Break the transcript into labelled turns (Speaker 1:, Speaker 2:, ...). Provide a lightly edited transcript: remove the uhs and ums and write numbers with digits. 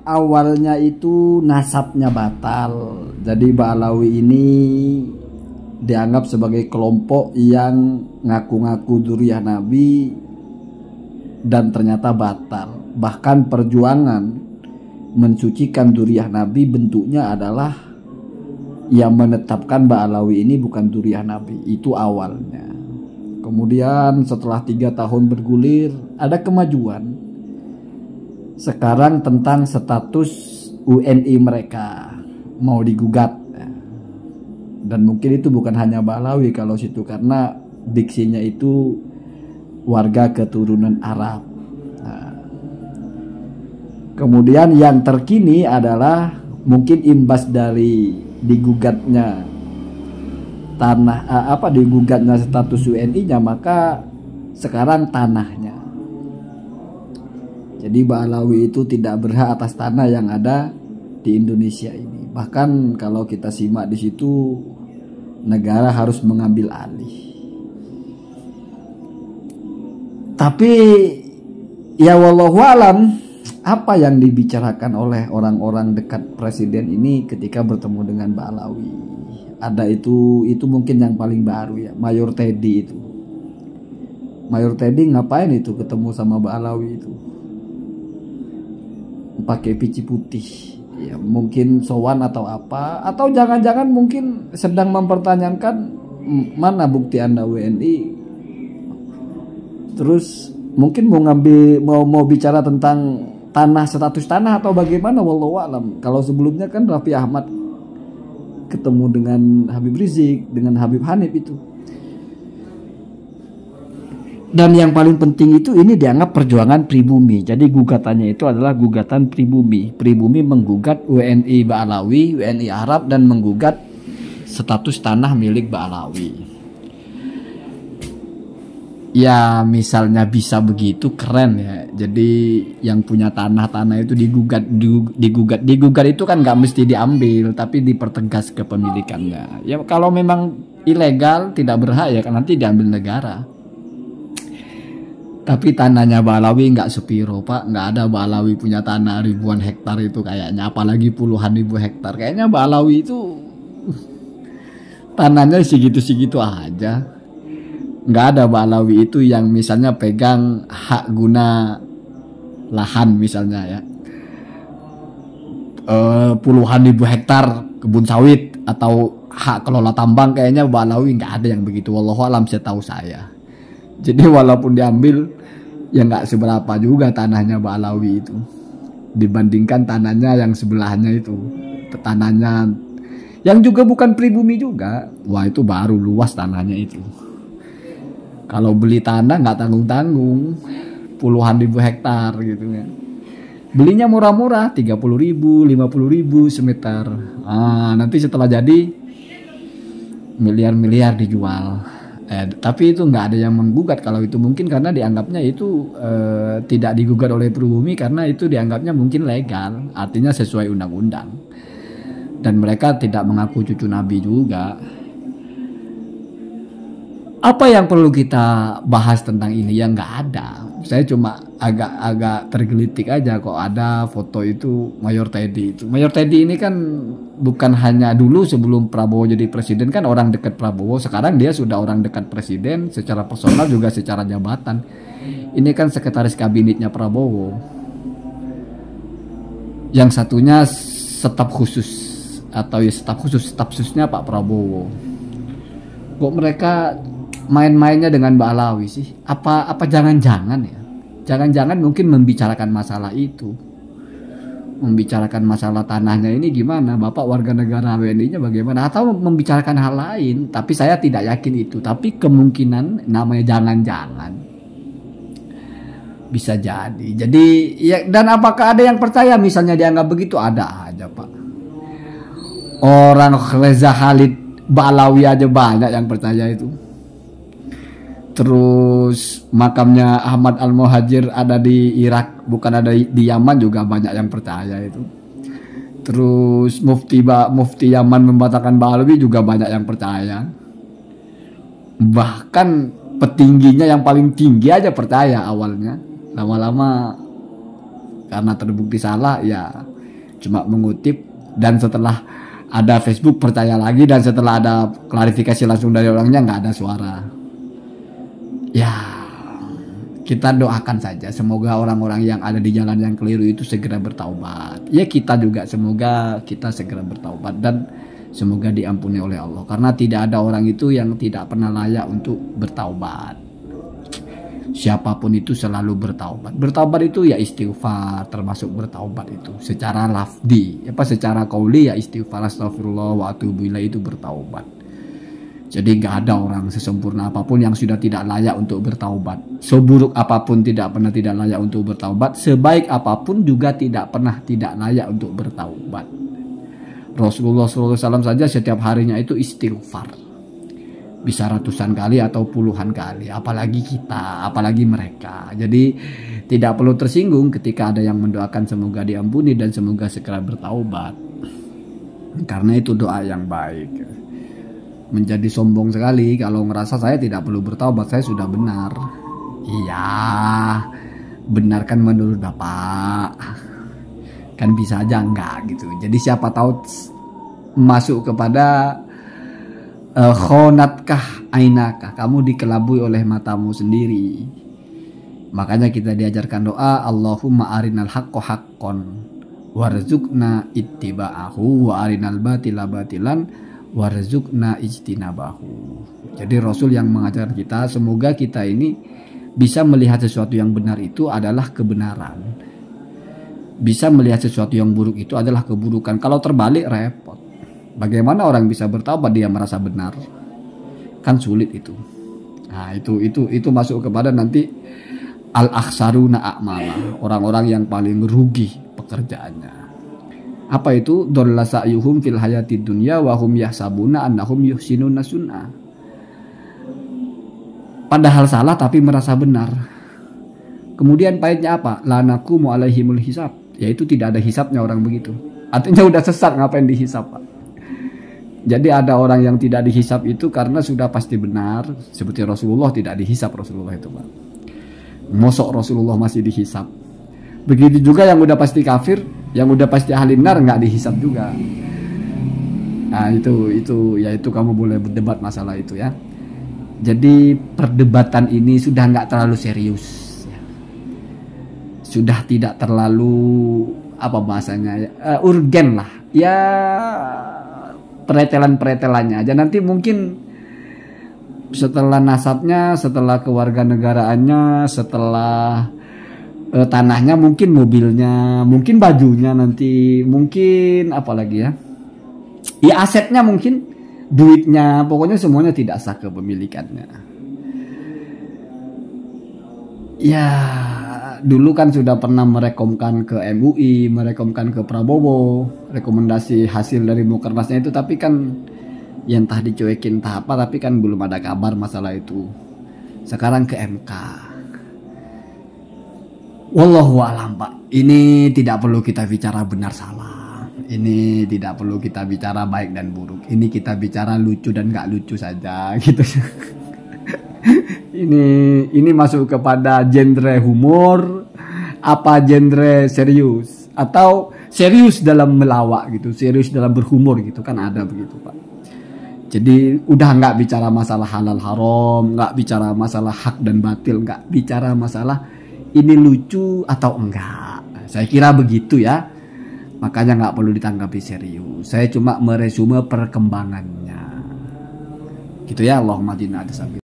Speaker 1: Awalnya itu nasabnya batal. Jadi Ba'alawi ini dianggap sebagai kelompok yang ngaku-ngaku dzurriyyah Nabi dan ternyata batal. Bahkan perjuangan mensucikan dzurriyyah Nabi bentuknya adalah yang menetapkan Ba'alawi ini bukan dzurriyyah Nabi. Itu awalnya. Kemudian setelah 3 tahun bergulir ada kemajuan. Sekarang tentang status UNI mereka mau digugat, dan mungkin itu bukan hanya Ba'alawi kalau situ, karena diksinya itu warga keturunan Arab. Kemudian yang terkini adalah mungkin imbas dari digugatnya digugatnya status UNI-nya, maka sekarang tanahnya. Jadi Ba'alawi itu tidak berhak atas tanah yang ada di Indonesia ini. Bahkan kalau kita simak di situ, negara harus mengambil alih. Tapi ya wallahu alam, apa yang dibicarakan oleh orang-orang dekat presiden ini ketika bertemu dengan Ba'alawi? Ada itu mungkin yang paling baru ya, Mayor Teddy itu. Mayor Teddy ngapain itu ketemu sama Ba'alawi itu? Pakai pici putih ya, mungkin sowan atau apa, atau jangan-jangan mungkin sedang mempertanyakan mana bukti Anda WNI, terus mungkin mau bicara tentang tanah, status tanah atau bagaimana, wallahu alam. Kalau sebelumnya kan Raffi Ahmad ketemu dengan Habib Rizik, dengan Habib Hanif itu. Dan yang paling penting itu ini dianggap perjuangan pribumi. Jadi gugatannya itu adalah gugatan pribumi. Pribumi menggugat WNI Ba'alawi, WNI Arab, dan menggugat status tanah milik Ba'alawi. Ya misalnya bisa begitu keren ya. Jadi yang punya tanah itu digugat itu kan nggak mesti diambil, tapi dipertegas kepemilikannya. Ya kalau memang ilegal tidak berhak ya kan nanti diambil negara. Tapi tanahnya Ba'alawi nggak sepiro pak, nggak ada Ba'alawi punya tanah ribuan hektar itu kayaknya, apalagi puluhan ribu hektar. Kayaknya Ba'alawi itu tanahnya segitu-segitu aja. Nggak ada Ba'alawi itu yang misalnya pegang hak guna lahan misalnya ya, puluhan ribu hektar kebun sawit atau hak kelola tambang. Kayaknya Ba'alawi nggak ada yang begitu, wallahu alam setahu saya. Jadi walaupun diambil ya nggak seberapa juga tanahnya Ba'alawi itu dibandingkan tanahnya yang sebelahnya itu, tanahnya yang juga bukan pribumi juga. Wah itu baru luas tanahnya itu. Kalau beli tanah nggak tanggung-tanggung, puluhan ribu hektar gitu kan. Belinya murah-murah, 30.000, 50.000 semeter. Nanti setelah jadi miliar-miliar dijual. Tapi itu nggak ada yang menggugat kalau itu, mungkin karena dianggapnya itu tidak digugat oleh pribumi karena itu dianggapnya mungkin legal, artinya sesuai undang-undang, dan mereka tidak mengaku cucu Nabi juga. Apa yang perlu kita bahas tentang ini? Ya nggak ada. Saya cuma agak tergelitik aja kok ada foto itu Mayor Teddy itu. Mayor Teddy ini kan bukan hanya dulu sebelum Prabowo jadi presiden kan orang dekat Prabowo, sekarang dia sudah orang dekat presiden secara personal juga secara jabatan. Ini kan sekretaris kabinetnya Prabowo. Yang satunya staf khusus atau ya staf khususnya Pak Prabowo. Kok mereka main-mainnya dengan Ba'alawi sih? Apa jangan-jangan ya? Jangan-jangan mungkin membicarakan masalah itu. Membicarakan masalah tanahnya ini gimana? Bapak warga negara WNI-nya bagaimana? Atau membicarakan hal lain? Tapi saya tidak yakin itu. Tapi kemungkinan namanya jangan-jangan. Bisa jadi. Jadi ya, dan apakah ada yang percaya misalnya dianggap begitu? Ada aja Pak. Orang Reza Khalid Ba'alawi aja banyak yang percaya itu. Terus makamnya Ahmad Al-Muhajir ada di Irak, bukan ada di Yaman, juga banyak yang percaya itu. Terus Mufti Yaman membatalkan Ba'alawi juga banyak yang percaya. Bahkan petingginya yang paling tinggi aja percaya awalnya. Lama-lama karena terbukti salah ya cuma mengutip, dan setelah ada Facebook percaya lagi, dan setelah ada klarifikasi langsung dari orangnya nggak ada suara. Ya kita doakan saja semoga orang-orang yang ada di jalan yang keliru itu segera bertaubat. Ya kita juga semoga kita segera bertaubat dan semoga diampuni oleh Allah, karena tidak ada orang itu yang tidak pernah layak untuk bertaubat. Siapapun itu selalu bertaubat. Bertaubat itu ya istighfar, termasuk bertaubat itu secara lafdi, secara qauli ya istighfar, astagfirullah wa atubu ilaih, itu bertaubat. Jadi nggak ada orang sesempurna apapun yang sudah tidak layak untuk bertaubat. Seburuk apapun tidak pernah tidak layak untuk bertaubat. Sebaik apapun juga tidak pernah tidak layak untuk bertaubat. Rasulullah SAW saja setiap harinya itu istighfar. Bisa ratusan kali atau puluhan kali, apalagi kita, apalagi mereka. Jadi tidak perlu tersinggung ketika ada yang mendoakan semoga diampuni dan semoga segera bertaubat, karena itu doa yang baik. Menjadi sombong sekali kalau ngerasa saya tidak perlu bertaubat, saya sudah benar. Iya, benar kan menurut Bapak, kan bisa aja enggak gitu. Jadi siapa tahu masuk kepada khonatkah ainakah, kamu dikelabui oleh matamu sendiri. Makanya kita diajarkan doa, Allahumma arinal haqqo haqqon warzuqna ittiba'ahu wa arinal batila batilan warzuqna ijtinabahu. Jadi Rasul yang mengajarkan kita, semoga kita ini bisa melihat sesuatu yang benar itu adalah kebenaran, bisa melihat sesuatu yang buruk itu adalah keburukan. Kalau terbalik repot. Bagaimana orang bisa bertaubat dia merasa benar? Kan sulit itu. Nah, itu masuk kepada nanti al-akhsaruna a'mala, orang-orang yang paling rugi pekerjaannya. Apa itu? Dhalla sa'yuhum fil hayatid dunya wa hum yahsabuna annahum yuhsinuna sun'a. Padahal salah tapi merasa benar. Kemudian pahitnya apa? La naqumu alaihimul hisab, yaitu tidak ada hisabnya orang begitu. Artinya udah sesat, ngapain dihisab, Pak? Jadi ada orang yang tidak dihisap itu karena sudah pasti benar. Seperti Rasulullah tidak dihisap, Rasulullah itu, Pak. Mosok Rasulullah masih dihisap. Begitu juga yang udah pasti kafir, yang udah pasti ahli nar nggak dihisap juga. Nah itu kamu boleh berdebat masalah itu ya. Jadi perdebatan ini sudah nggak terlalu serius. Sudah tidak terlalu apa bahasanya urgen lah. Ya peretelan-peretelannya aja, nanti mungkin setelah nasabnya, setelah kewarganegaraannya, setelah tanahnya, mungkin mobilnya, mungkin bajunya, nanti mungkin apalagi ya asetnya, mungkin duitnya, pokoknya semuanya tidak sah kepemilikannya. Ya dulu kan sudah pernah merekomkan ke MUI, merekomkan ke Prabowo, rekomendasi hasil dari Mukernasnya itu, tapi kan yang entah dicuekin entah apa, tapi kan belum ada kabar masalah itu. Sekarang ke MK. Wallahu a'lam, Pak. Ini tidak perlu kita bicara benar salah. Ini tidak perlu kita bicara baik dan buruk. Ini kita bicara lucu dan gak lucu saja gitu. Ini masuk kepada genre humor, apa genre serius, atau serius dalam melawak gitu, serius dalam berhumor gitu, kan ada begitu, Pak. Jadi udah nggak bicara masalah halal haram, nggak bicara masalah hak dan batil, nggak bicara masalah ini lucu atau enggak. Saya kira begitu ya. Makanya nggak perlu ditanggapi serius. Saya cuma meresume perkembangannya. Gitu ya, Allahumma jinna